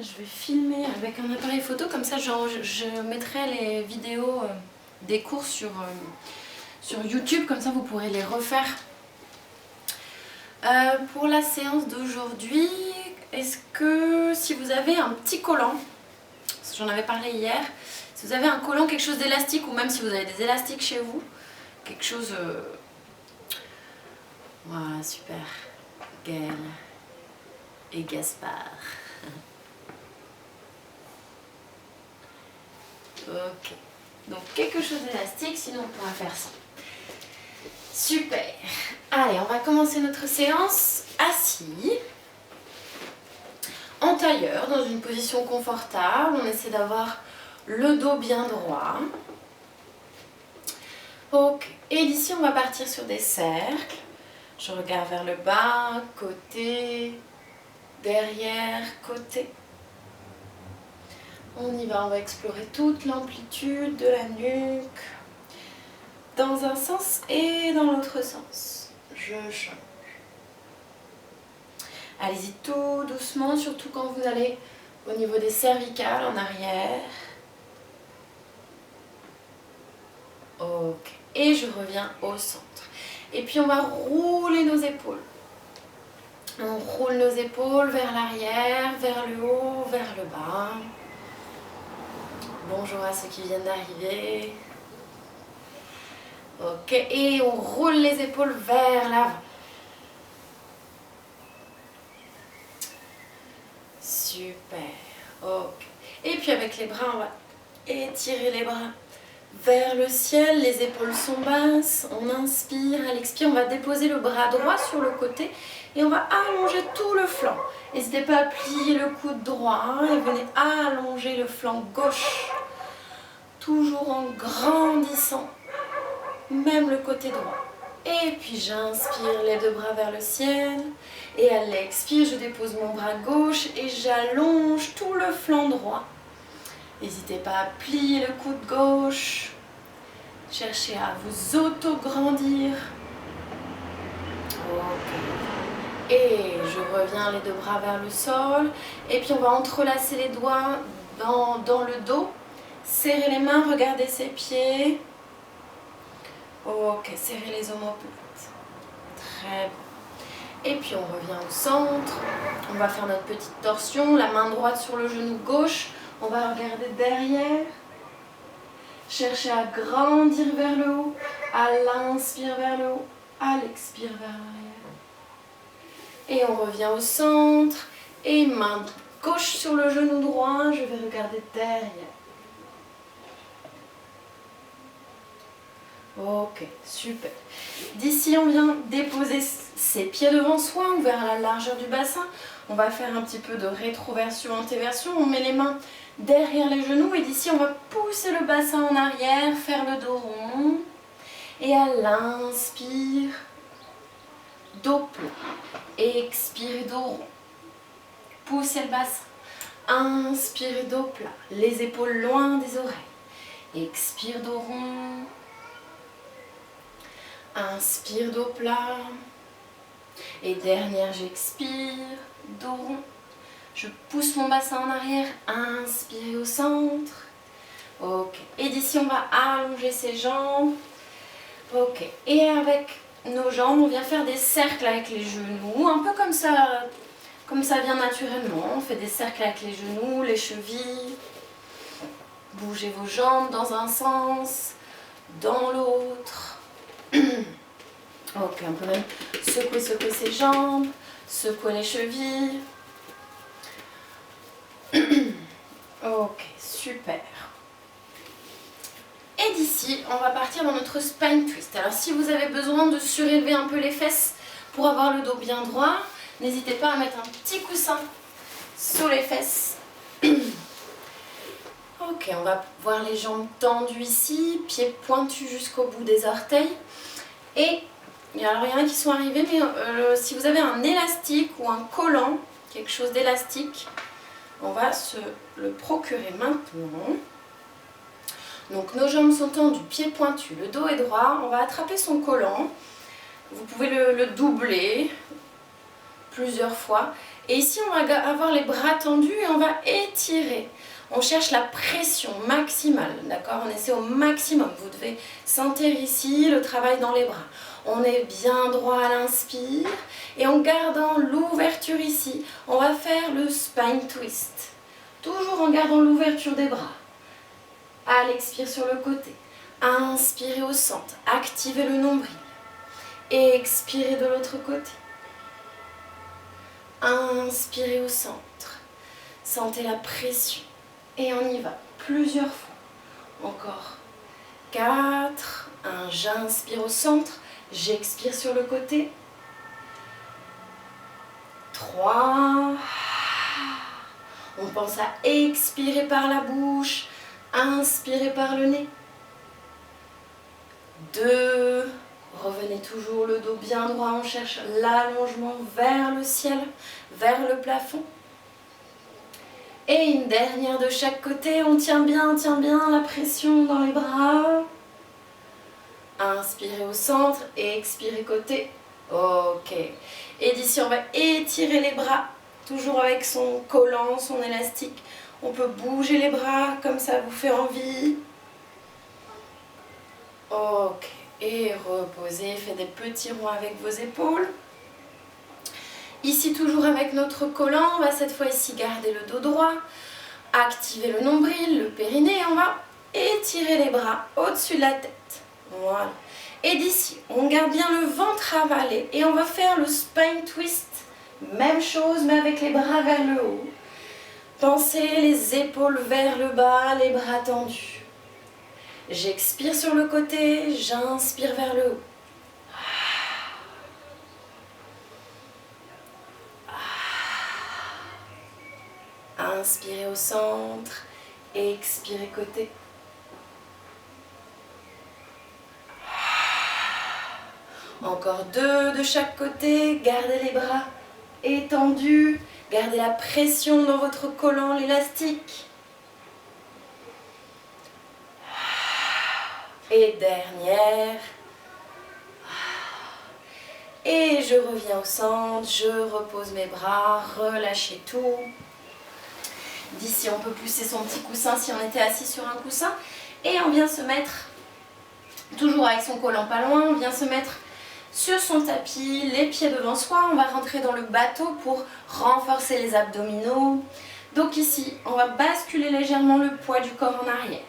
Je vais filmer avec un appareil photo, comme ça je mettrai les vidéos des cours sur YouTube, comme ça vous pourrez les refaire. Pour la séance d'aujourd'hui, est-ce que si vous avez un petit collant, j'en avais parlé hier, si vous avez un collant, quelque chose d'élastique, ou même si vous avez des élastiques chez vous, quelque chose... Voilà, super. Gaëlle et Gaspard. Ok, donc quelque chose d'élastique, sinon on pourra faire ça. Super. Allez, on va commencer notre séance assis, en tailleur, dans une position confortable. On essaie d'avoir le dos bien droit. Ok, et d'ici on va partir sur des cercles. Je regarde vers le bas, côté, derrière, côté. On y va, on va explorer toute l'amplitude de la nuque, dans un sens et dans l'autre sens. Je change. Allez-y tout doucement, surtout quand vous allez au niveau des cervicales, en arrière. Ok, et je reviens au centre. Et puis on va rouler nos épaules. On roule nos épaules vers l'arrière, vers le haut, vers le bas. Bonjour à ceux qui viennent d'arriver. Ok, et on roule les épaules vers l'avant. Super. Ok. Et puis avec les bras, on va étirer les bras vers le ciel. Les épaules sont basses. On inspire. À l'expire, on va déposer le bras droit sur le côté et on va allonger tout le flanc. N'hésitez pas à plier le coude droit et venez allonger le flanc gauche. Toujours en grandissant, même le côté droit. Et puis j'inspire les deux bras vers le ciel. Et à l'expire, je dépose mon bras gauche et j'allonge tout le flanc droit. N'hésitez pas à plier le coude gauche. Cherchez à vous auto-grandir. Ok. Et je reviens les deux bras vers le sol. Et puis on va entrelacer les doigts dans le dos. Serrez les mains, regardez ses pieds. Ok, serrez les omoplates. Très bien. Et puis on revient au centre. On va faire notre petite torsion. La main droite sur le genou gauche. On va regarder derrière. Cherchez à grandir vers le haut. À l'inspire vers le haut. À l'expire vers l'arrière. Et on revient au centre. Et main gauche sur le genou droit. Je vais regarder derrière. Ok, super. D'ici, on vient déposer ses pieds devant soi ou vers la largeur du bassin. On va faire un petit peu de rétroversion, antéversion. On met les mains derrière les genoux et d'ici, on va pousser le bassin en arrière, faire le dos rond. Et à l'inspire, dos plat. Expire, dos rond. Poussez le bassin. Inspire, dos plat. Les épaules loin des oreilles. Expire, dos rond. Inspire, dos plat. Et dernière, j'expire, dos rond. Je pousse mon bassin en arrière. Inspire au centre. Ok. Et d'ici, on va allonger ses jambes. Ok. Et avec nos jambes, on vient faire des cercles avec les genoux. Un peu comme ça vient naturellement. On fait des cercles avec les genoux, les chevilles. Bougez vos jambes dans un sens, dans l'autre. Ok, on peut même secouer ses jambes, secouer les chevilles. Ok, super. Et d'ici, on va partir dans notre spine twist. Alors si vous avez besoin de surélever un peu les fesses pour avoir le dos bien droit, n'hésitez pas à mettre un petit coussin sur les fesses. Ok, on va voir les jambes tendues ici, pieds pointus jusqu'au bout des orteils. Et alors il y en a qui sont arrivés, mais si vous avez un élastique ou un collant, quelque chose d'élastique, on va se le procurer maintenant. Donc nos jambes sont tendues, pieds pointus, le dos est droit. On va attraper son collant. Vous pouvez le doubler plusieurs fois. Et ici, on va avoir les bras tendus et on va étirer. On cherche la pression maximale, d'accord? On essaie au maximum. Vous devez sentir ici le travail dans les bras. On est bien droit à l'inspire et en gardant l'ouverture ici, on va faire le spine twist. Toujours en gardant l'ouverture des bras. À l'expire sur le côté. Inspirez au centre. Activez le nombril. Expirez de l'autre côté. Inspirez au centre. Sentez la pression. Et on y va. Plusieurs fois. Encore. 4. J'inspire au centre. J'expire sur le côté. 3. On pense à expirer par la bouche. Inspirez par le nez. 2. Revenez toujours le dos bien droit. On cherche l'allongement vers le ciel, vers le plafond. Et une dernière de chaque côté. On tient bien la pression dans les bras. Inspirez au centre et expirez côté. Ok. Et d'ici, on va étirer les bras. Toujours avec son collant, son élastique. On peut bouger les bras comme ça vous fait envie. Ok. Et reposez. Faites des petits ronds avec vos épaules. Ici, toujours avec notre collant, on va cette fois ici garder le dos droit. Activer le nombril, le périnée. On va étirer les bras au-dessus de la tête. Voilà. Et d'ici, on garde bien le ventre avalé. Et on va faire le spine twist. Même chose, mais avec les bras vers le haut. Pensez les épaules vers le bas, les bras tendus. J'expire sur le côté, j'inspire vers le haut. Inspirez au centre, expirez côté. Encore 2 de chaque côté, gardez les bras étendus, gardez la pression dans votre collant, l'élastique. Et dernière. Et je reviens au centre, je repose mes bras, relâchez tout. D'ici, on peut pousser son petit coussin si on était assis sur un coussin. Et on vient se mettre, toujours avec son collant pas loin, on vient se mettre sur son tapis, les pieds devant soi. On va rentrer dans le bateau pour renforcer les abdominaux. Donc ici, on va basculer légèrement le poids du corps en arrière.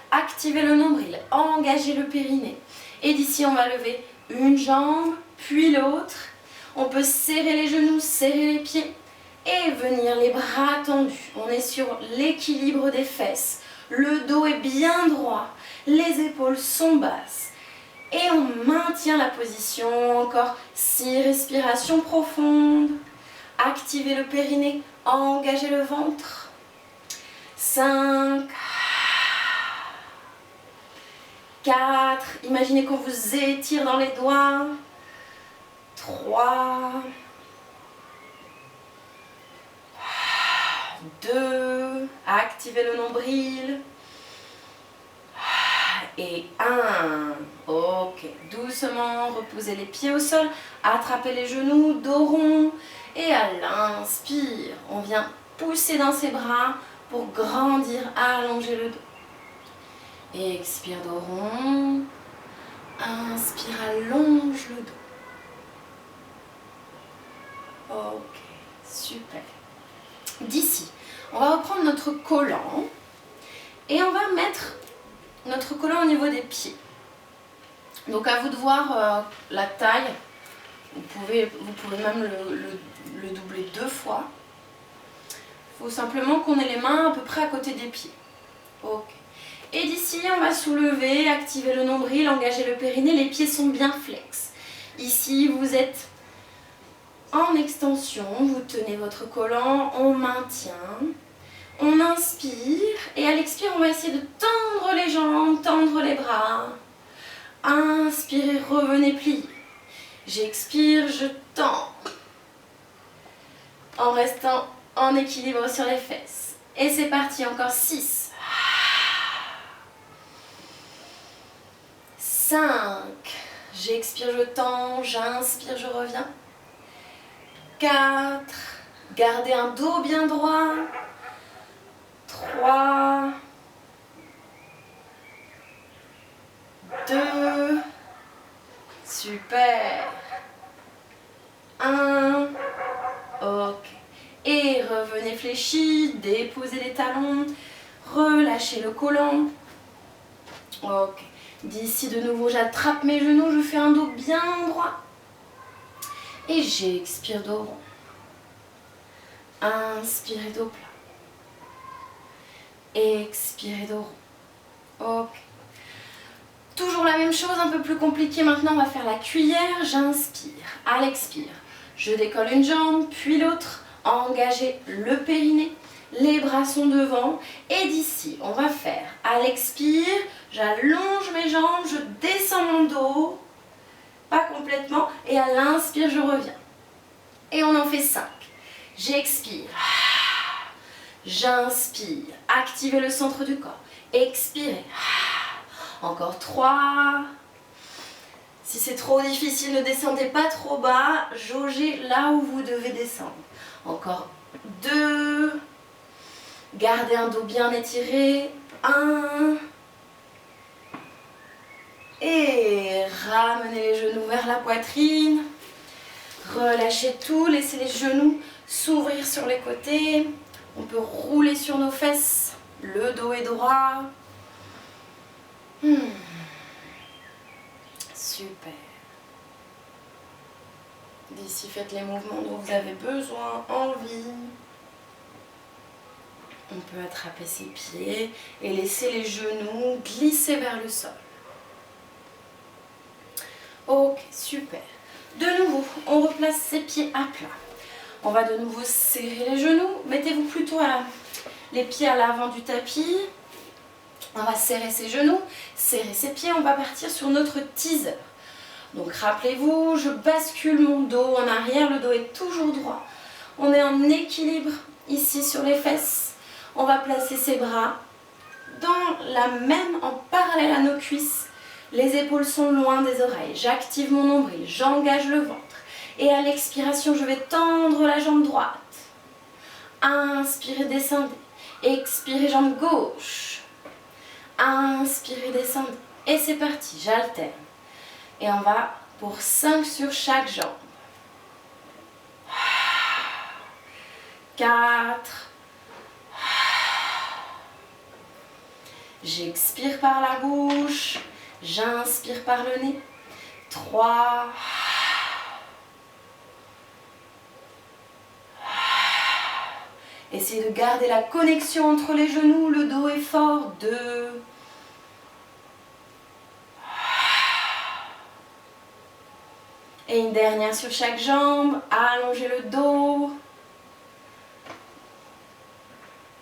Activer le nombril, engager le périnée. Et d'ici, on va lever une jambe, puis l'autre. On peut serrer les genoux, serrer les pieds et venir les bras tendus. On est sur l'équilibre des fesses. Le dos est bien droit, les épaules sont basses. Et on maintient la position. Encore 6 respirations profondes. Activez le périnée, engagez le ventre. 5. 4, imaginez qu'on vous étire dans les doigts. 3, 2, activez le nombril. Et 1, ok, doucement, reposez les pieds au sol, attrapez les genoux, dos rond. Et à l'inspire, on vient pousser dans ses bras pour grandir, allonger le dos. Expire dos rond. Inspire, allonge le dos. Ok, super. D'ici, on va reprendre notre collant et on va mettre notre collant au niveau des pieds. Donc à vous de voir la taille. Vous pouvez même le doubler 2 fois. Il faut simplement qu'on ait les mains à peu près à côté des pieds. Ok. Et d'ici, on va soulever, activer le nombril, engager le périnée. Les pieds sont bien flex. Ici, vous êtes en extension. Vous tenez votre collant, on maintient. On inspire. Et à l'expire, on va essayer de tendre les jambes, tendre les bras. Inspirez, revenez plier. J'expire, je tends. En restant en équilibre sur les fesses. Et c'est parti, encore 6. 5, j'expire, je tends, j'inspire, je reviens. 4, Gardez un dos bien droit. 3, 2, super. 1, ok. Et revenez fléchi, déposez les talons, relâchez le collant. Ok. D'ici de nouveau, j'attrape mes genoux, je fais un dos bien droit. Et j'expire dos rond. Inspirez dos plat. Expirez dos rond. Ok. Toujours la même chose, un peu plus compliqué. Maintenant, on va faire la cuillère. J'inspire. À l'expire, je décolle une jambe, puis l'autre. Engagez le périnée. Les bras sont devant. Et d'ici, on va faire à l'expire. J'allonge mes jambes, je descends mon dos. Pas complètement. Et à l'inspire, je reviens. Et on en fait 5. J'expire. J'inspire. Activez le centre du corps. Expirez. Encore 3. Si c'est trop difficile, ne descendez pas trop bas. Jaugez là où vous devez descendre. Encore 2. Gardez un dos bien étiré. 1. Et ramenez les genoux vers la poitrine. Relâchez tout. Laissez les genoux s'ouvrir sur les côtés. On peut rouler sur nos fesses. Le dos est droit. Super. D'ici, faites les mouvements dont vous avez besoin, envie. On peut attraper ses pieds et laisser les genoux glisser vers le sol. Ok, super. De nouveau, on replace ses pieds à plat. On va de nouveau serrer les genoux. Mettez-vous plutôt les pieds à l'avant du tapis. On va serrer ses genoux, serrer ses pieds. On va partir sur notre teaser. Donc rappelez-vous, je bascule mon dos en arrière. Le dos est toujours droit. On est en équilibre ici sur les fesses. On va placer ses bras en parallèle à nos cuisses. Les épaules sont loin des oreilles. J'active mon nombril, j'engage le ventre. Et à l'expiration, je vais tendre la jambe droite. Inspirez, descendez. Expirez, jambe gauche. Inspirez, descendez. Et c'est parti, j'alterne. Et on va pour 5 sur chaque jambe. 4. J'expire par la bouche. J'inspire par le nez. 3. Essayez de garder la connexion entre les genoux, le dos est fort. 2. Et une dernière sur chaque jambe. Allongez le dos.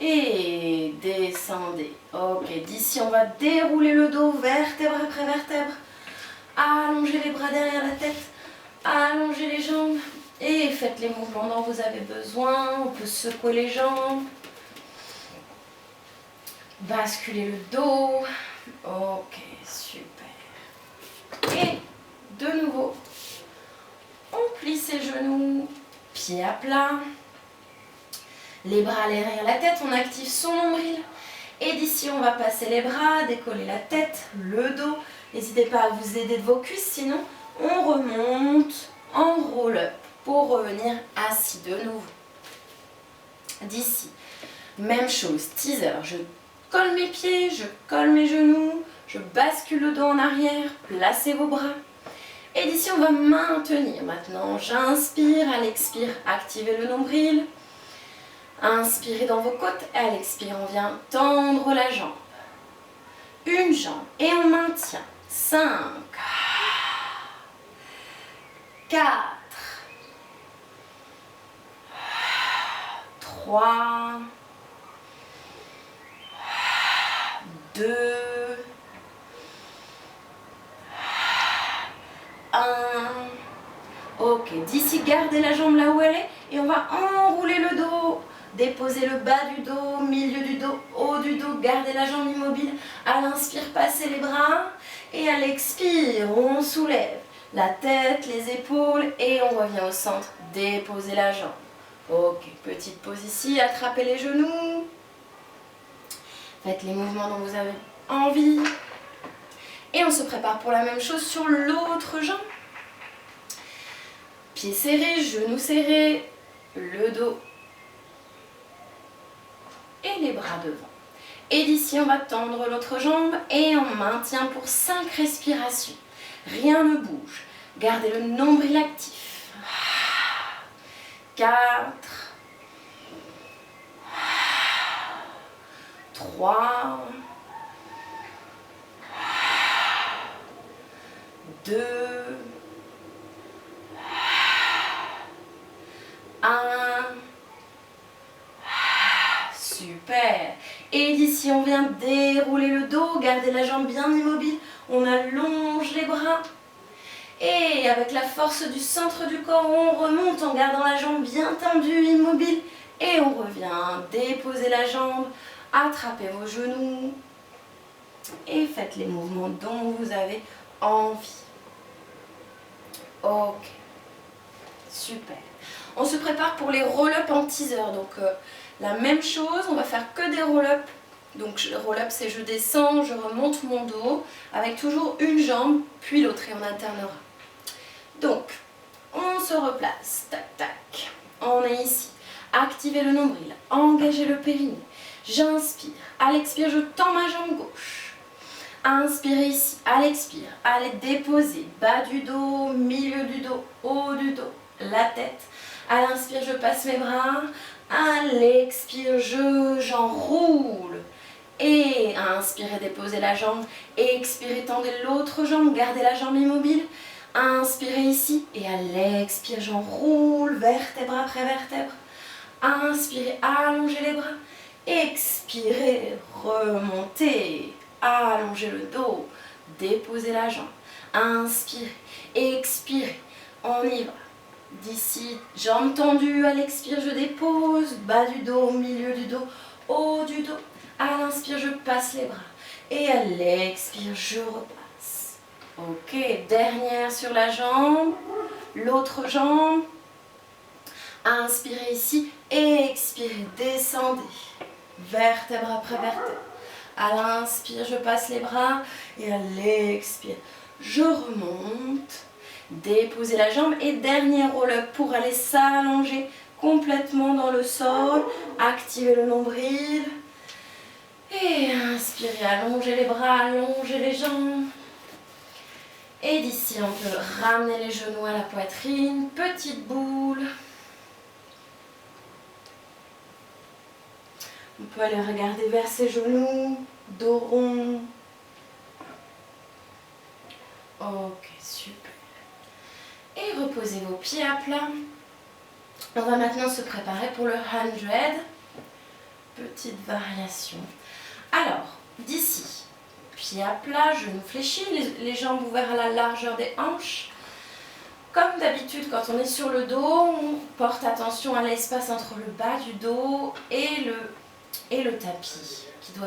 Et descendez. Ok, d'ici on va dérouler le dos, vertèbre après vertèbre. Allongez les bras derrière la tête. Allongez les jambes. Et faites les mouvements dont vous avez besoin. On peut secouer les jambes. Basculez le dos. Ok, super. Et de nouveau, on plie ses genoux, pieds à plat. Les bras derrière la tête, on active son nombril. Et d'ici, on va passer les bras, décoller la tête, le dos. N'hésitez pas à vous aider de vos cuisses, sinon on remonte en roll-up pour revenir assis de nouveau. D'ici, même chose, teaser, je colle mes pieds, je colle mes genoux, je bascule le dos en arrière, placez vos bras. Et d'ici, on va maintenir. Maintenant, j'inspire, à l'expire, activez le nombril. Inspirez dans vos côtes, à l'expire, on vient tendre la jambe. Une jambe et on maintient. 5, 4, 3, 2, 1. Ok, d'ici, gardez la jambe là où elle est et on va enrouler le dos. Déposez le bas du dos, milieu du dos, haut du dos, gardez la jambe immobile. À l'inspire, passez les bras. Et à l'expire, on soulève la tête, les épaules et on revient au centre. Déposez la jambe. Ok, petite pause ici, attrapez les genoux. Faites les mouvements dont vous avez envie. Et on se prépare pour la même chose sur l'autre jambe. Pieds serrés, genoux serrés, le dos et les bras devant. Et d'ici, on va tendre l'autre jambe et on maintient pour 5 respirations. Rien ne bouge. Gardez le nombril actif. 4, 3, 2, 1. Super. Et d'ici, on vient dérouler le dos, garder la jambe bien immobile. On allonge les bras. Et avec la force du centre du corps, on remonte en gardant la jambe bien tendue, immobile. Et on revient, déposer la jambe, attrapez vos genoux. Et faites les mouvements dont vous avez envie. Ok. Super. On se prépare pour les roll-up en teaser. Donc la même chose, on va faire que des roll-up. Donc roll-up, c'est je descends, je remonte mon dos avec toujours une jambe, puis l'autre et on alternera. Donc, on se replace, tac tac, on est ici. Activez le nombril, engagez le périnée. J'inspire, à l'expire, je tends ma jambe gauche. Inspirez ici, à l'expire, allez déposer, bas du dos, milieu du dos, haut du dos, la tête. À l'inspire, je passe mes bras. À l'expire, j'enroule. Et inspirez, déposez la jambe. Expirez, tendez l'autre jambe, gardez la jambe immobile. Inspirez ici et à l'expire, j'enroule, vertèbre après vertèbre. Inspirez, allongez les bras. Expirez, remontez, allongez le dos, déposez la jambe. Inspirez, expirez, on y va. D'ici, jambes tendues, à l'expire, je dépose, bas du dos, milieu du dos, haut du dos. À l'inspire, je passe les bras. Et à l'expire, je repasse. Ok, dernière sur la jambe, l'autre jambe. Inspirez ici, expirez, descendez. Vertèbre après vertèbre. À l'inspire, je passe les bras. Et à l'expire, je remonte. Déposez la jambe et dernier roll-up pour aller s'allonger complètement dans le sol. Activez le nombril. Et inspirez, allongez les bras, allongez les jambes. Et d'ici, on peut ramener les genoux à la poitrine. Petite boule. On peut aller regarder vers ses genoux. Dos rond. Ok, super. Et reposez vos pieds à plat. On va maintenant se préparer pour le 100. Petite variation. Alors, d'ici, pieds à plat, genoux fléchis, les jambes ouvertes à la largeur des hanches. Comme d'habitude, quand on est sur le dos, on porte attention à l'espace entre le bas du dos et le tapis, qui doit